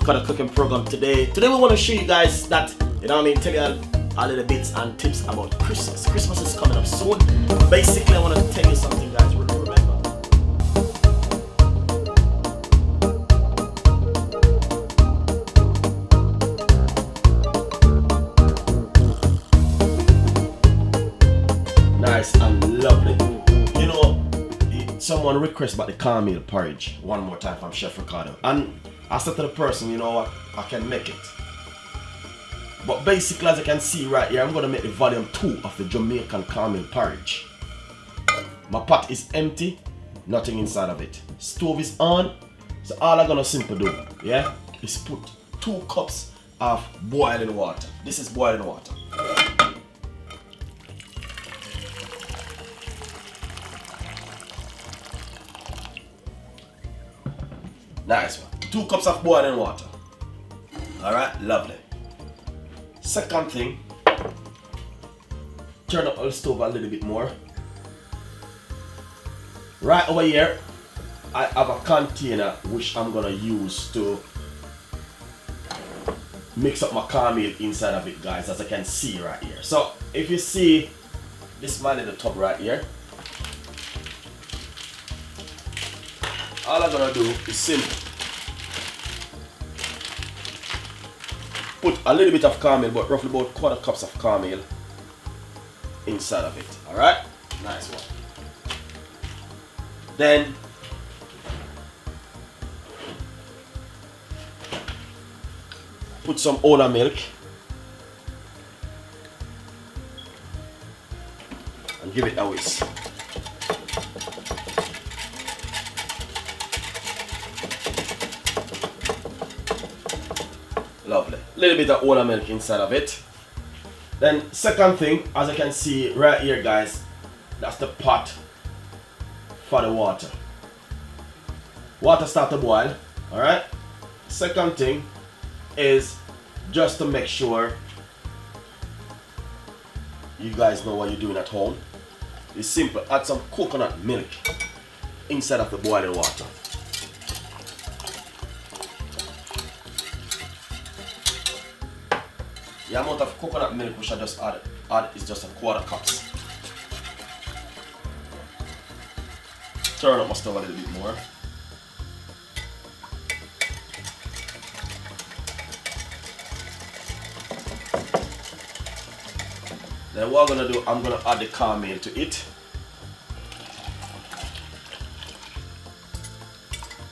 Ricardo cooking program today. Today we want to show you guys that, you know what I mean, tell you a little bits and tips about Christmas. Christmas is coming up soon. Basically, I want to tell you something, guys. Remember. Nice and lovely. You know, someone requested about the cornmeal porridge one more time from Chef Ricardo, and I said to the person, you know what, I can make it. But basically, as you can see right here, I'm going to make the volume 2 of the Jamaican cornmeal porridge. My pot is empty, nothing inside of it. Stove is on, so all I'm going to simply do, yeah, is put 2 cups of boiling water. This is boiling water. Nice one. 2 cups of boiling water. Alright, lovely. Second thing, turn up the stove a little bit more. Right over here, I have a container which I'm gonna use to mix up my cornmeal inside of it, guys, as I can see right here. So if you see this my little tub right here, all I'm gonna do is simple. Put a little bit of cornmeal, but roughly about 1/4 cups of cornmeal inside of it. Alright? Nice one. Then put some whole milk and give it a whisk. Lovely. A little bit of whole milk inside of it. Then second thing, as you can see right here, guys, that's the pot for the water. Water start to boil. Alright. Second thing is just to make sure you guys know what you're doing at home. It's simple. Add some coconut milk inside of the boiling water. The amount of coconut milk which I just add is just 1/4 cups. Turn up my stove a little bit more. Then what I'm gonna do, I'm gonna add the cornmeal to it.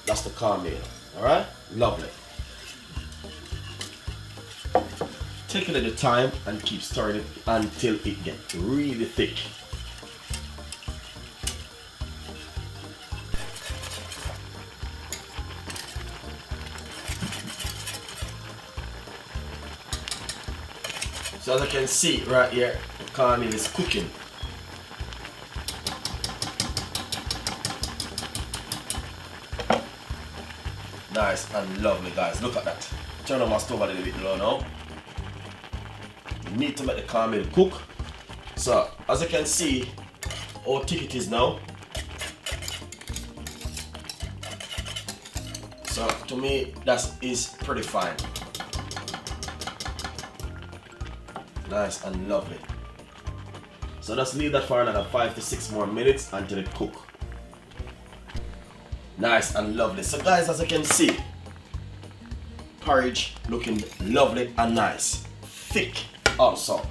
That's the cornmeal. Alright? Lovely. Take a little time and keep stirring it until it gets really thick. So as I can see right here, the cornmeal is cooking. Nice and lovely, guys. Look at that. Turn on my stove a little bit low now. You need to make the cornmeal cook. So as you can see how thick it is now. So to me that is pretty fine. Nice and lovely. So just leave that for another 5 to 6 more minutes until it cook. Nice and lovely. So guys, as you can see, porridge looking lovely and nice. Thick also.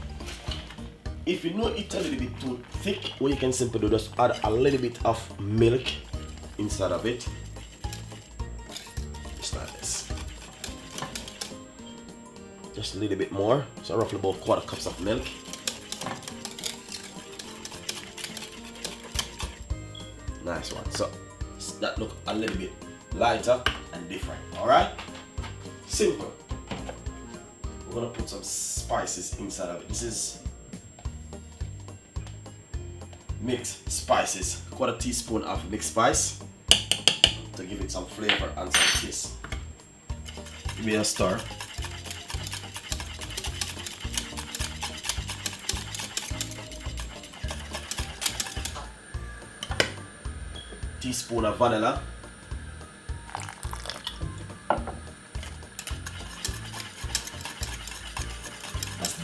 If you know it's a little bit too thick, what you can simply do, just add a little bit of milk inside of it. Just like this. Just a little bit more, so roughly about 1/4 cups of milk. Nice one. So that look a little bit lighter and different. Alright? Simple. We're gonna put some spices inside of it. This is mixed spices. 1/4 teaspoon of mixed spice to give it some flavor and some taste. Give me a stir. Teaspoon of vanilla.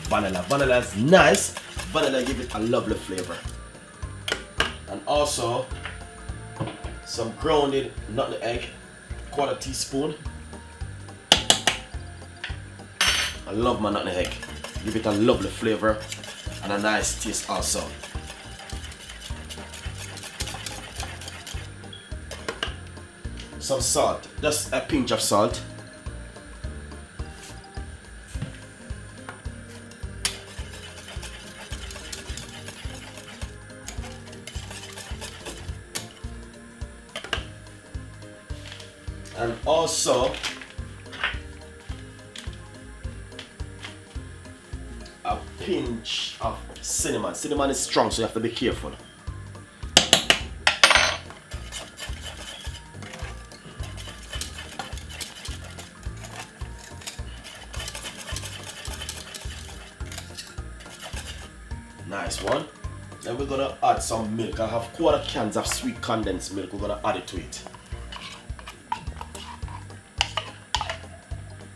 vanilla. Vanilla is nice. Vanilla give it a lovely flavor. And also some grounded nutmeg, 1/4 teaspoon. I love my nutmeg. Give it a lovely flavor and a nice taste also. Some salt, just a pinch of salt. And also a pinch of cinnamon. Cinnamon is strong, so you have to be careful. Nice one. Then we're gonna add some milk. I have 1/4 cans of sweet condensed milk. We're gonna add it to it.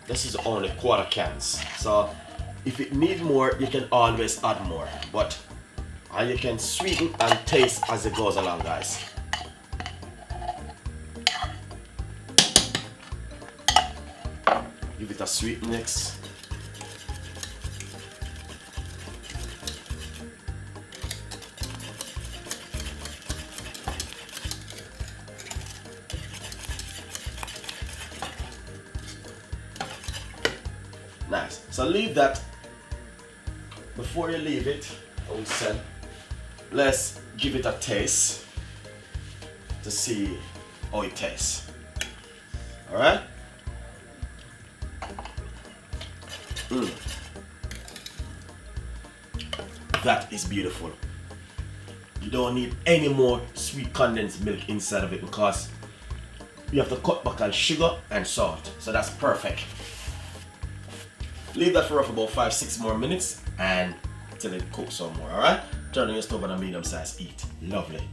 This is only 1/4 cans, so if it need more, you can always add more. But you can sweeten and taste as it goes along, guys. Give it a sweet mix. Nice. So leave that. Before you leave it, I would say, let's give it a taste to see how it tastes. Alright? That is beautiful. You don't need any more sweet condensed milk inside of it because you have to cut back on sugar and salt. So that's perfect. Leave that for roughly about 5-6 more minutes and till it cooks some more, alright? Turn on your stove on a medium size heat. Lovely.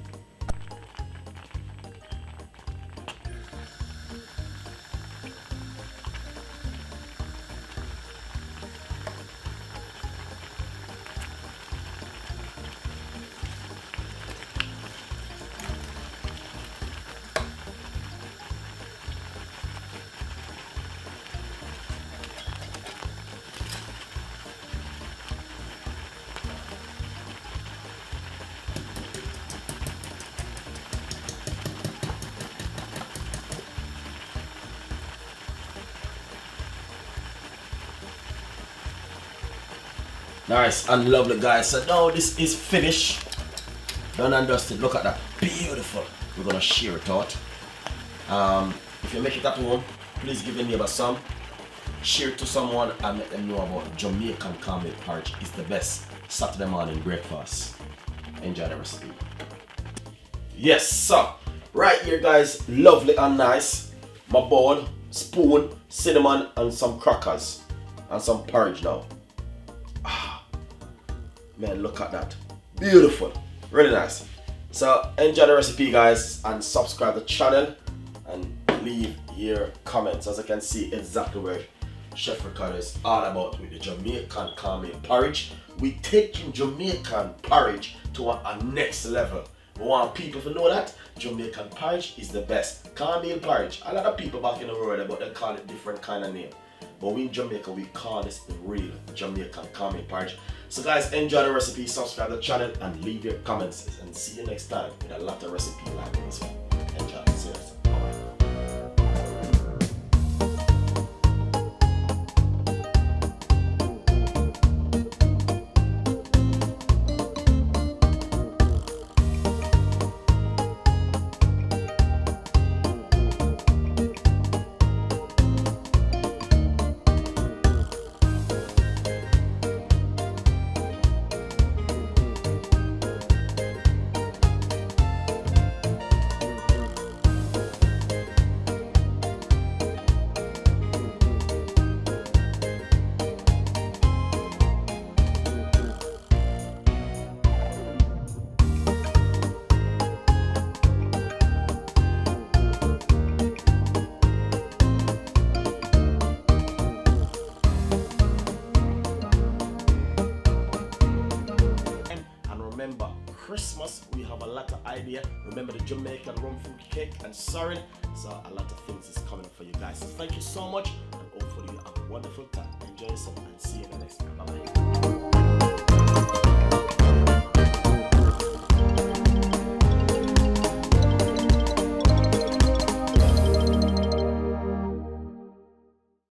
Nice and lovely, guys. So now this is finished. Done and dusted. Look at that. Beautiful. We're gonna share it out. If you make it at home, please give your neighbor some. Share it to someone and let them know about Jamaican cornmeal porridge. It's the best Saturday morning breakfast. Enjoy the recipe. Yes, so right here, guys, lovely and nice. My bowl, spoon, cinnamon, and some crackers and some porridge now. Man, look at that. Beautiful. Really nice. So enjoy the recipe, guys, and subscribe to the channel and leave your comments. As I can see exactly where Chef Ricardo is all about with the Jamaican cornmeal porridge. We taking Jamaican porridge to a next level. We want people to know that Jamaican porridge is the best. Cornmeal porridge. A lot of people back in the world, but they call it different kind of name. But we in Jamaica, we call this the real Jamaican cornmeal porridge. So guys, enjoy the recipe, subscribe to the channel, and leave your comments. And see you next time with a lot of recipe like this one. Enjoy. See you next time. remember the Jamaican rum fruit cake and sorry. So a lot of things is coming up for you guys. So thank you so much, and hopefully you have a wonderful time. Enjoy yourself and see you in the next time. Bye bye.